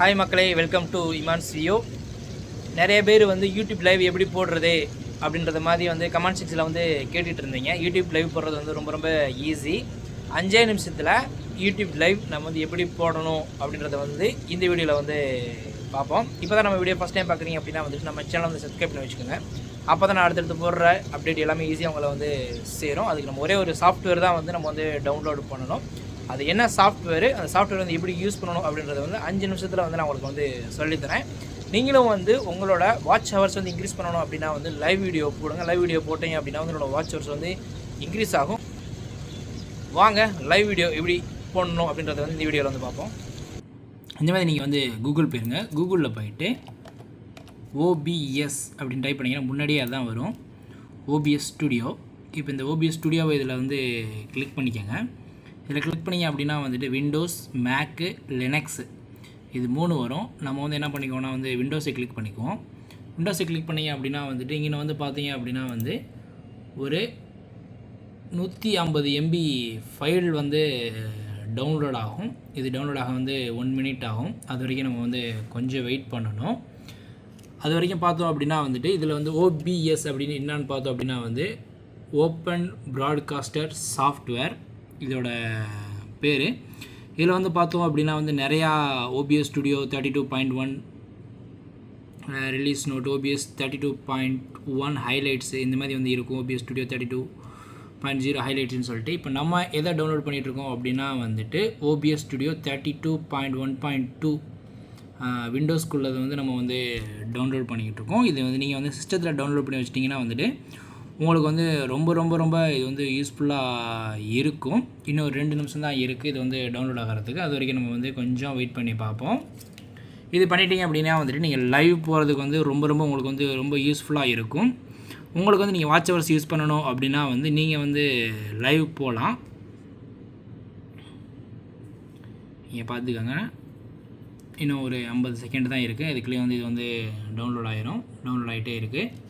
Hi மக்களே, welcome to இமான்ஸ் வியோ. நிறைய பேர் வந்து யூடியூப் லைவ் எப்படி போடுறது அப்படின்றத மாதிரி வந்து கமெண்ட் செக்ஷனில் வந்து கேட்டுட்டு இருந்தீங்க. யூடியூப் லைவ் போடுறது வந்து ரொம்ப ரொம்ப ஈஸி. 5 நிமிஷத்தில் யூடியூப் லைவ் நம்ம வந்து எப்படி போடணும் அப்படின்றத வந்து இந்த வீடியோவில் வந்து பார்ப்போம். இப்போ தான் நம்ம வீடியோ ஃபஸ்ட் டைம் பார்க்குறீங்க அப்படின்னா வந்துட்டு நம்ம சேனல் வந்து சப்ஸ்கிரைப் பண்ணி வச்சுக்கோங்க. அப்போ தான் நான் அடுத்தடுத்து போடுற அப்டேட் எல்லாமே ஈஸியாக உங்களை வந்து சேரும். அதுக்கு நம்ம ஒரே ஒரு சாஃப்ட்வேர் தான் வந்து நம்ம வந்து டவுன்லோட் பண்ணணும். அது என்ன சாஃப்ட்வேர், அந்த சாஃப்ட்வேர் வந்து எப்படி யூஸ் பண்ணணும் அப்படின்றத வந்து 5 நிமிஷத்தில் வந்து நான் உங்களுக்கு வந்து சொல்லித்தரேன். நீங்களும் வந்து உங்களோட வாட்ச் ஹவர்ஸ் வந்து இன்க்ரீஸ் பண்ணணும் அப்படின்னா வந்து லைவ் வீடியோ போடுங்க. லைவ் வீடியோ போட்டீங்க அப்படின்னா வந்து உங்களோட வாட்ச் ஹவர்ஸ் வந்து இன்க்ரீஸ் ஆகும். வாங்க லைவ் வீடியோ எப்படி போடணும் அப்படின்றத வந்து இந்த வீடியோவில் வந்து பார்ப்போம். இந்த மாதிரி நீங்கள் வந்து கூகுள் போயிருங்க. கூகுளில் போயிட்டு OBS அப்படின்னு டைப் பண்ணிங்கன்னா முன்னாடியே அதுதான் வரும், OBS ஸ்டுடியோ. இப்போ இந்த OBS ஸ்டுடியோவை இதில் வந்து கிளிக் பண்ணிக்கோங்க. இதில் கிளிக் பண்ணிங்க அப்படின்னா வந்துட்டு விண்டோஸ், மேக்கு, லினக்ஸு இது 3 வரும். நம்ம வந்து என்ன பண்ணிக்குவோம்னா வந்து விண்டோஸை கிளிக் பண்ணிக்குவோம். விண்டோஸை கிளிக் பண்ணிங்க அப்படின்னா வந்துட்டு இங்கே வந்து பார்த்தீங்க அப்படின்னா வந்து ஒரு 150 MB ஃபைல் வந்து டவுன்லோட் ஆகும். இது டவுன்லோட் ஆக வந்து 1 மினிட் ஆகும். அது வரைக்கும் நம்ம வந்து கொஞ்சம் வெயிட் பண்ணணும். அது வரைக்கும் பார்த்தோம் அப்படின்னா வந்துட்டு இதில் வந்து OBS அப்படின்னு என்னான்னு பார்த்தோம் அப்படின்னா வந்து ஓப்பன் ப்ராட்காஸ்டர் சாஃப்ட்வேர் இதோட பேர். இதில் வந்து பார்த்தோம் அப்படின்னா வந்து நிறையா OBS studio 32.1 release note, OBS 32.1 highlights இந்த மாதிரி வந்து இருக்கும். OBS ஸ்டுடியோ 32.0 ஹைலைட்ஸ்னு சொல்லிட்டு இப்போ நம்ம எதை டவுன்லோட் பண்ணிகிட்ருக்கோம் அப்படின்னா வந்துட்டு OBS ஸ்டுடியோ 32.1.2 விண்டோஸ்குள்ளதை வந்து நம்ம வந்து டவுன்லோட் பண்ணிக்கிட்டு இருக்கோம். இது வந்து நீங்கள் வந்து சிஸ்டத்தில் டவுன்லோட் பண்ணி வச்சிட்டிங்கன்னா வந்துட்டு உங்களுக்கு வந்து ரொம்ப ரொம்ப ரொம்ப இது வந்து யூஸ்ஃபுல்லாக இருக்கும். இன்னும் ஒரு 2 நிமிஷம் தான் இருக்குது இது வந்து டவுன்லோட் ஆகிறதுக்கு. அது வரைக்கும் நம்ம வந்து கொஞ்சம் வெயிட் பண்ணி பார்ப்போம். இது பண்ணிட்டீங்க அப்படின்னா வந்துட்டு நீங்கள் லைவ் போகிறதுக்கு வந்து ரொம்ப ரொம்ப உங்களுக்கு வந்து ரொம்ப யூஸ்ஃபுல்லாக இருக்கும். உங்களுக்கு வந்து நீங்கள் வாட்ச் ஹவர்ஸ் யூஸ் பண்ணணும் அப்படின்னா வந்து நீங்கள் வந்து லைவ் போகலாம். நீங்கள் பார்த்துக்கோங்க, இன்னும் ஒரு 50 செகண்ட் தான் இருக்குது. அதுக்குள்ளேயே வந்து இது வந்து டவுன்லோட் ஆகிரும். டவுன்லோட் ஆகிட்டே இருக்குது.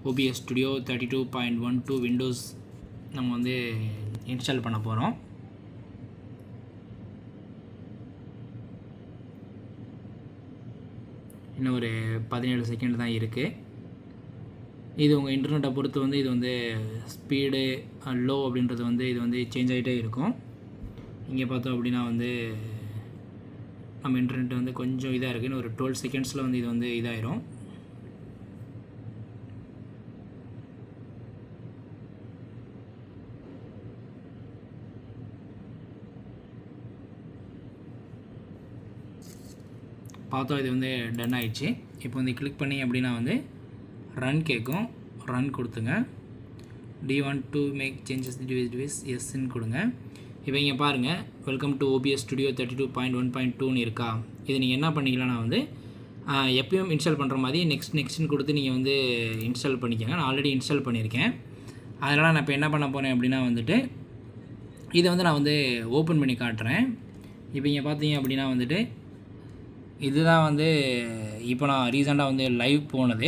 OBS ஸ்டுடியோ 32.12 விண்டோஸ் நம்ம வந்து இன்ஸ்டால் பண்ண போகிறோம். இன்னும் ஒரு 17 செகண்ட் தான் இருக்குது. இது உங்கள் இன்டர்நெட்டை பொறுத்து வந்து இது வந்து ஸ்பீடு லோ அப்படின்றது வந்து இது வந்து சேஞ்ச் ஆகிட்டே இருக்கும். இங்கே பார்த்தோம் அப்படின்னா வந்து நம்ம இன்டர்நெட் வந்து கொஞ்சம் இதாக இருக்குது. இன்னும் ஒரு 12 செகண்ட்ஸில் வந்து இது வந்து இதாகிடும். பார்த்தோம், இது வந்து டன் ஆகிடுச்சு. இப்போ வந்து கிளிக் பண்ணி அப்படின்னா வந்து ரன் கேட்கும். ரன் கொடுத்துங்க. Do want to make changes device எஸ்ன்னு கொடுங்க. இப்போ இங்கே பாருங்கள், வெல்கம் டு OBS ஸ்டுடியோ 32.1.2ன்னு இருக்கா. இது நீங்கள் என்ன பண்ணிக்கலாம்னா வந்து எப்பயும் இன்ஸ்டால் பண்ணுற மாதிரி நெக்ஸ்ட்னு கொடுத்து நீங்கள் வந்து இன்ஸ்டால் பண்ணிக்கோங்க. நான் ஆல்ரெடி இன்ஸ்டால் பண்ணியிருக்கேன். அதனால் நான் இப்போ என்ன பண்ண போகிறேன் அப்படின்னா வந்துட்டு இதை வந்து நான் வந்து ஓப்பன் பண்ணி காட்டுறேன். இப்போ இங்கே பார்த்தீங்க அப்படின்னா வந்துட்டு இதுதான் வந்து இப்போ நான் ரீசெண்டாக வந்து லைவ் போனது.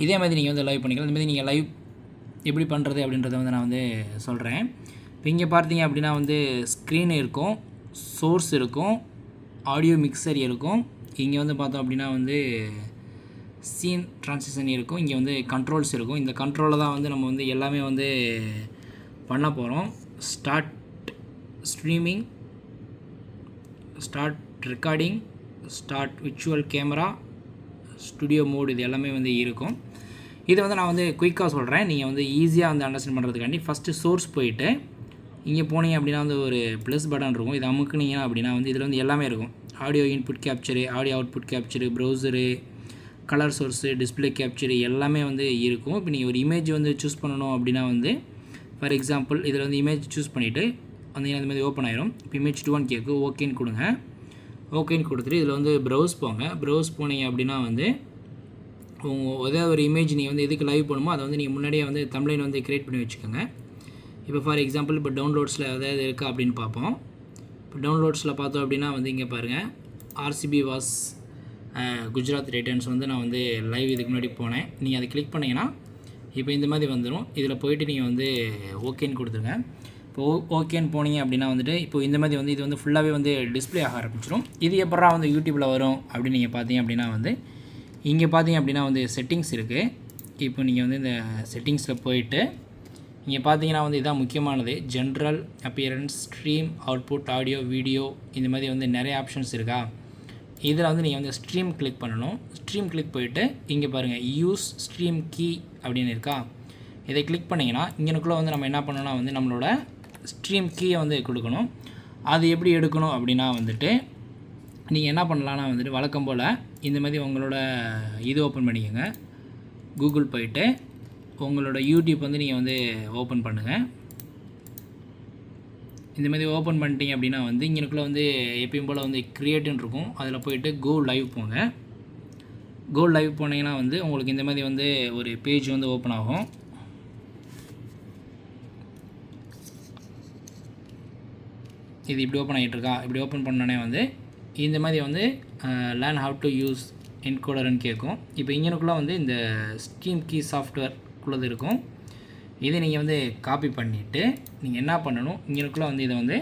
இதே மாதிரி நீங்கள் வந்து லைவ் பண்ணிக்கலாம். இந்த மாதிரி நீங்கள் லைவ் எப்படி பண்ணுறது அப்படின்றத வந்து நான் வந்து சொல்கிறேன். இப்போ இங்கே பார்த்தீங்க அப்படின்னா வந்து ஸ்க்ரீன் இருக்கும், சோர்ஸ் இருக்கும், ஆடியோ மிக்சர் இருக்கும். இங்கே வந்து பார்த்தோம் அப்படின்னா வந்து சீன் ட்ரான்சிஷன் இருக்கும். இங்கே வந்து கண்ட்ரோல்ஸ் இருக்கும். இந்த கண்ட்ரோலில் தான் வந்து நம்ம வந்து எல்லாமே வந்து பண்ண போகிறோம். Start streaming, start recording, start virtual camera, studio mode இது எல்லாமே வந்து இருக்கும். இதை வந்து நான் வந்து குயிக்காக சொல்கிறேன், நீங்கள் வந்து ஈஸியாக வந்து அண்டர்ஸ்டாண்ட் பண்ணுறதுக்காண்டி. ஃபஸ்ட்டு சோர்ஸ் போயிட்டு இங்கே போனீங்க அப்படின்னா வந்து ஒரு ப்ளஸ் பட்டன் இருக்கும். இது அமுக்குனீங்க அப்படின்னா வந்து இதில் வந்து எல்லாமே இருக்கும். Audio input capture, audio output capture, browser, colour source, display capture எல்லாமே வந்து இருக்கும். இப்போ நீங்கள் ஒரு இமேஜ் வந்து சூஸ் பண்ணணும் அப்படின்னா வந்து ஃபார் எக்ஸாம்பிள் இதில் வந்து இமேஜ் சூஸ் பண்ணிவிட்டு வந்தீங்கன்னா இந்த மாதிரி ஓப்பன் ஆயிரும். இப்போ இமேஜ் 2 கேட்கும், ஓகேன்னு கொடுங்க. ஓகேன்னு கொடுத்துட்டு இதில் வந்து ப்ரௌஸ் போங்க. ப்ரௌஸ் போனீங்க அப்படின்னா வந்து ஒரே ஒரு இமேஜ் நீங்கள் வந்து எதுக்கு லைவ் பண்ணுமோ அதை வந்து நீங்கள் முன்னாடியே வந்து தம்ப்லைன் வந்து க்ரியேட் பண்ணி வச்சுக்கோங்க. இப்போ ஃபார் எக்ஸாம்பிள் இப்போ டவுன்லோட்ஸில் எதாவது இருக்கா அப்படின்னு பார்ப்போம். இப்போ டவுன்லோட்ஸில் பார்த்தோம் அப்படின்னா வந்து இங்கே பாருங்கள், RCB வாஸ் குஜராத் டைட்டன்ஸ் வந்து நான் வந்து லைவ் இதுக்கு முன்னாடி போனேன். நீங்கள் அதை கிளிக் பண்ணிங்கன்னா இப்போ இந்த மாதிரி வந்துடும். இதில் போய்ட்டு நீங்கள் வந்து ஓகேன்னு கொடுத்துருங்க. இப்போ ஓகேன்னு போனீங்க அப்படின்னா வந்துட்டு இப்போ இந்த மாதிரி வந்து இது வந்து ஃபுல்லாகவே வந்து டிஸ்ப்ளே ஆக ஆரம்பிச்சிடும். இது எப்படா வந்து யூடியூப்பில் வரும் அப்படின்னு நீங்கள் பார்த்தீங்க அப்படின்னா வந்து இங்கே பார்த்தீங்க அப்படின்னா வந்து செட்டிங்ஸ் இருக்குது. இப்போ நீங்கள் வந்து இந்த செட்டிங்ஸில் போயிட்டு இங்கே பார்த்தீங்கன்னா வந்து இதான் முக்கியமானது. General, appearance, stream, output, audio, video, இந்த மாதிரி வந்து நிறைய ஆப்ஷன்ஸ் இருக்கா. இதில் வந்து நீங்கள் வந்து ஸ்ட்ரீம் கிளிக் பண்ணணும். ஸ்ட்ரீம் கிளிக் போயிட்டு இங்கே பாருங்கள் யூஸ் ஸ்ட்ரீம் கீ அப்படின்னு இருக்கா. இதை கிளிக் பண்ணிங்கன்னா இங்கனுக்குள்ளே வந்து நம்ம என்ன பண்ணணும்னா வந்து நம்மளோட ஸ்ட்ரீம் கீயை வந்து கொடுக்கணும். அது எப்படி எடுக்கணும் அப்படின்னா வந்துட்டு நீங்கள் என்ன பண்ணலான்னா வந்துட்டு வழக்கம் போல் இந்த மாதிரி உங்களோட இது ஓப்பன் பண்ணிக்கோங்க. கூகுள் போயிட்டு உங்களோட யூடியூப் வந்து நீங்கள் வந்து ஓப்பன் பண்ணுங்கள். இந்த மாதிரி ஓப்பன் பண்ணிட்டீங்க அப்படின்னா வந்து இங்கனுக்குள்ளே வந்து எப்பயும் போல் வந்து க்ரியேட்டுன்னு இருக்கும். அதில் போயிட்டு கோ லைவ் போங்க. கோ லைவ் போனீங்கன்னா வந்து உங்களுக்கு இந்த மாதிரி வந்து ஒரு பேஜ் வந்து ஓப்பன் ஆகும். இது இப்படி ஓப்பன் ஆகிட்டுருக்கா. இப்படி ஓப்பன் பண்ணோடனே வந்து இந்த மாதிரி வந்து லேர்ன் ஹவ் டு யூஸ் என்கோடர்னு கேட்கும். இப்போ இங்கனுக்குள்ளே வந்து இந்த ஸ்ட்ரீம் கீ சாஃப்ட்வேர்க்குள்ளது இருக்கும். இதை நீங்கள் வந்து காப்பி பண்ணிவிட்டு நீங்கள் என்ன பண்ணணும், இங்கனுக்குள்ளே வந்து இதை வந்து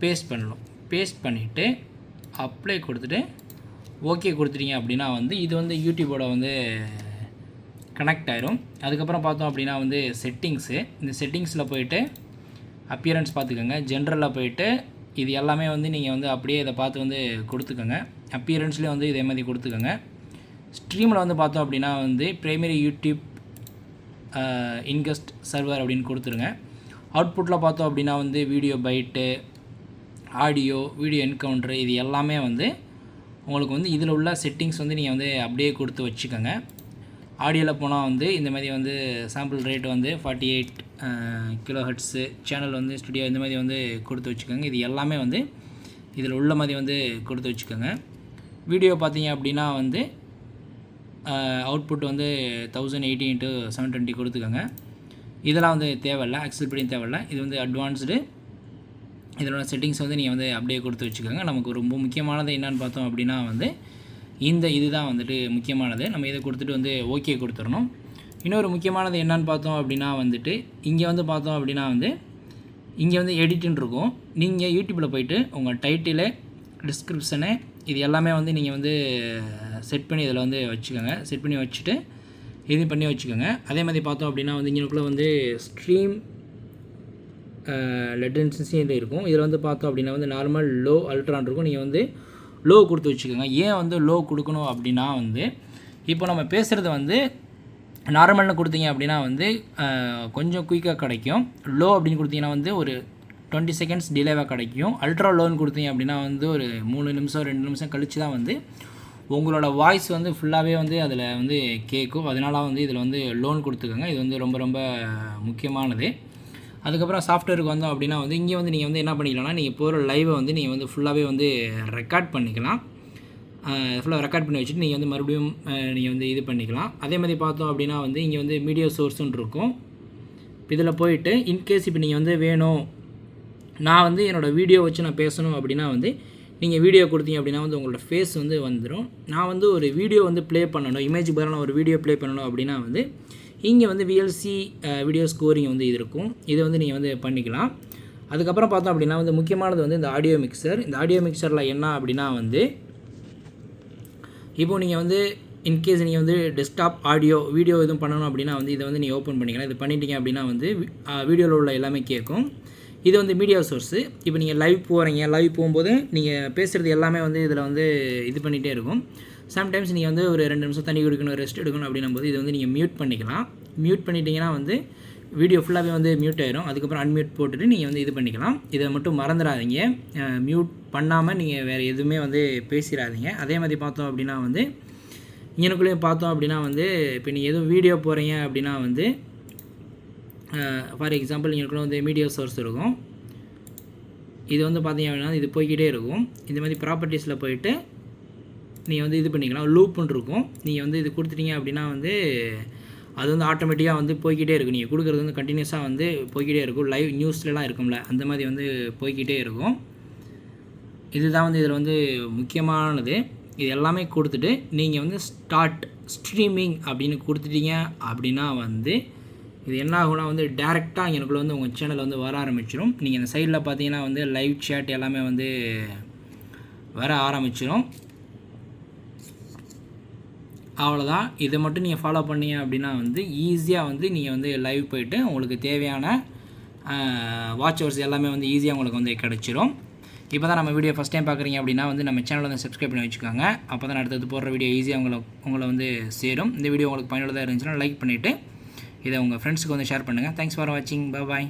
பேஸ்ட் பண்ணணும். பேஸ்ட் பண்ணிவிட்டு அப்ளை கொடுத்துட்டு ஓகே கொடுத்துட்டீங்க அப்படின்னா வந்து இது வந்து யூடியூபோட வந்து கனெக்ட் ஆயிரும். அதுக்கப்புறம் பார்த்தோம் அப்படின்னா வந்து செட்டிங்ஸு, இந்த செட்டிங்ஸில் போயிட்டு அப்பியரன்ஸ் பார்த்துக்கோங்க. ஜென்ரலில் போயிட்டு இது எல்லாமே வந்து நீங்கள் வந்து அப்படியே இதை பார்த்து வந்து கொடுத்துக்கோங்க. அப்பியரன்ஸ்லேயே வந்து இதே மாதிரி கொடுத்துக்கோங்க. ஸ்ட்ரீமில் வந்து பார்த்தோம் அப்படின்னா வந்து பிரைமரி யூடியூப் இன்கஸ்ட் சர்வர் அப்படின்னு கொடுத்துருங்க. அவுட்புட்டில் பார்த்தோம் அப்படின்னா வந்து video byte, audio, video encounter, இது எல்லாமே வந்து உங்களுக்கு வந்து இதில் உள்ள செட்டிங்ஸ் வந்து நீங்கள் வந்து அப்படியே கொடுத்து வச்சுக்கோங்க. ஆடியோவில் போனால் வந்து இந்த மாதிரி வந்து சாம்பிள் ரேட் வந்து 48 கிலோஹெர்ட்ஸு, சேனல் வந்து ஸ்டுடியோ இந்த மாதிரி வந்து கொடுத்து வச்சுக்கோங்க. இது எல்லாமே வந்து இதில் உள்ள மாதிரி வந்து கொடுத்து வச்சுக்கோங்க. வீடியோ பார்த்தீங்க அப்படின்னா வந்து அவுட்புட் வந்து 1080x720 கொடுத்துக்கோங்க. இதெல்லாம் வந்து தேவையில்லை, அக்செப்ட் பண்ணி தேவையில்லை. இது வந்து அட்வான்ஸ்டு. இதோட செட்டிங்ஸ் வந்து நீங்கள் வந்து அப்படியே கொடுத்து வச்சுக்கோங்க. நமக்கு ரொம்ப முக்கியமானது என்னென்னு பார்த்தோம் அப்படின்னா வந்து இதுதான் வந்துட்டு முக்கியமானது. நம்ம இதை கொடுத்துட்டு வந்து ஓகே கொடுத்துடணும். இன்னொரு முக்கியமானது என்னென்னு பார்த்தோம் அப்படின்னா வந்துட்டு இங்கே வந்து பார்த்தோம் அப்படின்னா வந்து இங்கே வந்து எடிட்டுன்னு இருக்கும். நீங்கள் யூடியூப்பில் போயிட்டு உங்கள் டைட்டிலு, டிஸ்கிரிப்ஷனு, இது எல்லாமே வந்து நீங்கள் வந்து செட் பண்ணி இதில் வந்து வச்சுக்கோங்க. செட் பண்ணி வச்சுட்டு இது பண்ணி வச்சுக்கோங்க. அதே மாதிரி பார்த்தோம் அப்படின்னா வந்து இங்கேக்குள்ளே வந்து ஸ்ட்ரீம் லெட்டன்சி இருக்கும். இதில் வந்து பார்த்தோம் அப்படின்னா வந்து நார்மல், லோ, அல்ட்ரான் இருக்கும். நீங்கள் வந்து லோ கொடுத்து வச்சுக்கோங்க. ஏன் வந்து லோ கொடுக்கணும் அப்படின்னா வந்து இப்போ நம்ம பேசுகிறது வந்து நார்மல்னு கொடுத்தீங்க அப்படின்னா வந்து கொஞ்சம் குயிக்காக கிடைக்கும். லோ அப்படின்னு கொடுத்தீங்கன்னா வந்து ஒரு 20 செகண்ட்ஸ் டிலேவாக கிடைக்கும். அல்ட்ரா லோன்னு கொடுத்தீங்க அப்படின்னா வந்து ஒரு 3 நிமிஷம் 2 நிமிஷம் கழித்து தான் வந்து உங்களோட வாய்ஸ் வந்து ஃபுல்லாகவே வந்து அதில் வந்து கேட்கும். அதனால வந்து இதில் வந்து லோன் கொடுத்துக்கோங்க. இது வந்து ரொம்ப ரொம்ப முக்கியமானது. அதுக்கப்புறம் சாஃப்ட்வேருக்கு வந்தோம் அப்படின்னா வந்து இங்கே வந்து நீங்கள் வந்து என்ன பண்ணிக்கலாம்னா நீங்கள் போகிற லைவை வந்து நீங்கள் வந்து ஃபுல்லாகவே வந்து ரெக்கார்ட் பண்ணிக்கலாம். ஃபுல்லாக ரெக்கார்ட் பண்ணி வச்சுட்டு நீங்கள் வந்து மறுபடியும் நீங்கள் வந்து இது பண்ணிக்கலாம். அதே மாதிரி பார்த்தோம் அப்படின்னா வந்து இங்கே வந்து மீடியா சோர்ஸுன்னு இருக்கும். இதில் போயிட்டு இன்கேஸ் இப்போ நீங்கள் வந்து வேணும், நான் வந்து என்னோடய வீடியோ வச்சு நான் பேசணும் அப்படின்னா வந்து நீங்கள் வீடியோ கொடுத்தீங்க அப்படின்னா வந்து உங்களோட ஃபேஸ் வந்து வந்துடும். நான் வந்து ஒரு வீடியோ வந்து ப்ளே பண்ணணும், இமேஜ் பதிலாக ஒரு வீடியோ ப்ளே பண்ணணும் அப்படின்னா வந்து இங்கே வந்து VLC வீடியோ ஸ்கோரிங் வந்து இது இருக்கும். இதை வந்து நீங்கள் வந்து பண்ணிக்கலாம். அதுக்கப்புறம் பார்த்தோம் அப்படின்னா வந்து முக்கியமானது வந்து இந்த ஆடியோ மிக்சர். இந்த ஆடியோ மிக்சரில் என்ன அப்படின்னா வந்து இப்போது நீங்கள் வந்து இன்கேஸ் நீங்கள் வந்து டெஸ்க்டாப் ஆடியோ வீடியோ எதுவும் பண்ணணும் அப்படின்னா வந்து இதை வந்து நீங்கள் ஓப்பன் பண்ணிக்கலாம். இது பண்ணிட்டீங்க அப்படின்னா வந்து வீடியோவில் உள்ள எல்லாமே கேட்கும். இது வந்து மீடியா சோர்ஸு. இப்போ நீங்கள் லைவ் போகிறீங்க, லைவ் போகும்போது நீங்கள் பேசுகிறது எல்லாமே வந்து இதில் வந்து இது பண்ணிகிட்டே இருக்கும். சம்டைம்ஸ் நீங்கள் வந்து ஒரு 2 நிமிஷம் தண்ணி குடிக்கணும், ரெஸ்ட் எடுக்கணும் அப்படின்னும் போது இது வந்து நீங்கள் மியூட் பண்ணிக்கலாம். மியூட் பண்ணிட்டீங்கன்னா வந்து வீடியோ ஃபுல்லாகவே வந்து மியூட் ஆயிரும். அதுக்கப்புறம் அன்மியூட் போட்டுட்டு நீங்கள் வந்து இது பண்ணிக்கலாம். இதை மட்டும் மறந்துடாதீங்க. மியூட் பண்ணாமல் நீங்கள் வேறு எதுவுமே வந்து பேசிடாதீங்க. அதே மாதிரி பார்த்தோம் அப்படின்னா வந்து இங்கனுக்குள்ளேயும் பார்த்தோம் அப்படின்னா வந்து இப்போ நீங்கள் எதுவும் வீடியோ போகிறீங்க அப்படின்னா வந்து ஃபார் எக்ஸாம்பிள் இங்கனுக்குள்ள வந்து மீடியா சோர்ஸ் இருக்கும். இது வந்து பார்த்தீங்க அப்படின்னா இது போய்கிட்டே இருக்கும். இந்த மாதிரி ப்ராப்பர்ட்டிஸில் போயிட்டு நீங்கள் வந்து இது பண்ணிக்கலாம். லூப்புன்னு இருக்கும். நீங்கள் வந்து இது கொடுத்துட்டீங்க அப்படின்னா வந்து அது வந்து ஆட்டோமேட்டிக்காக வந்து போய்கிட்டே இருக்கும். நீங்கள் கொடுக்குறது வந்து கண்டினியூஸாக வந்து போய்கிட்டே இருக்கும். லைவ் நியூஸ்லலாம் இருக்கும்ல, அந்த மாதிரி வந்து போய்கிட்டே இருக்கும். இதுதான் வந்து இதில் வந்து முக்கியமானது. இது எல்லாமே கொடுத்துட்டு நீங்கள் வந்து ஸ்டார்ட் ஸ்ட்ரீமிங் அப்படின்னு கொடுத்துட்டீங்க அப்படின்னா வந்து இது என்ன ஆகும்னா வந்து டேரெக்டாக எனக்குள்ளே வந்து உங்கள் சேனலில் வந்து வர ஆரம்பிச்சிடும். நீங்கள் இந்த சைடில் பார்த்தீங்கன்னா வந்து லைவ் சேட் எல்லாமே வந்து வர ஆரம்பிச்சிடும். அவ்வளோதான். இதை மட்டும் நீங்கள் ஃபாலோ பண்ணீங்க அப்படின்னா வந்து ஈஸியாக வந்து நீங்கள் வந்து லைவ் போய்ட்டு உங்களுக்கு தேவையான வாட்ச் ஹவர்ஸ் எல்லாமே வந்து ஈஸியாக உங்களுக்கு வந்து கிடச்சிரும். இப்போ தான் நம்ம வீடியோ ஃபஸ்ட் டைம் பார்க்குறீங்க அப்படின்னா வந்து நம்ம சேனலை வந்து சப்ஸ்கிரைப் பண்ணி வச்சுக்கோங்க. அப்போ தான் அடுத்தது போடுற வீடியோ ஈஸியாக உங்களை வந்து சேரும். இந்த வீடியோ உங்களுக்கு பயனுள்ளதாக இருந்துச்சுன்னா லைக் பண்ணிவிட்டு இதை உங்கள் ஃப்ரெண்ட்ஸுக்கு வந்து ஷேர் பண்ணுங்கள். தேங்க்ஸ் ஃபார் வாட்சிங். பாய்.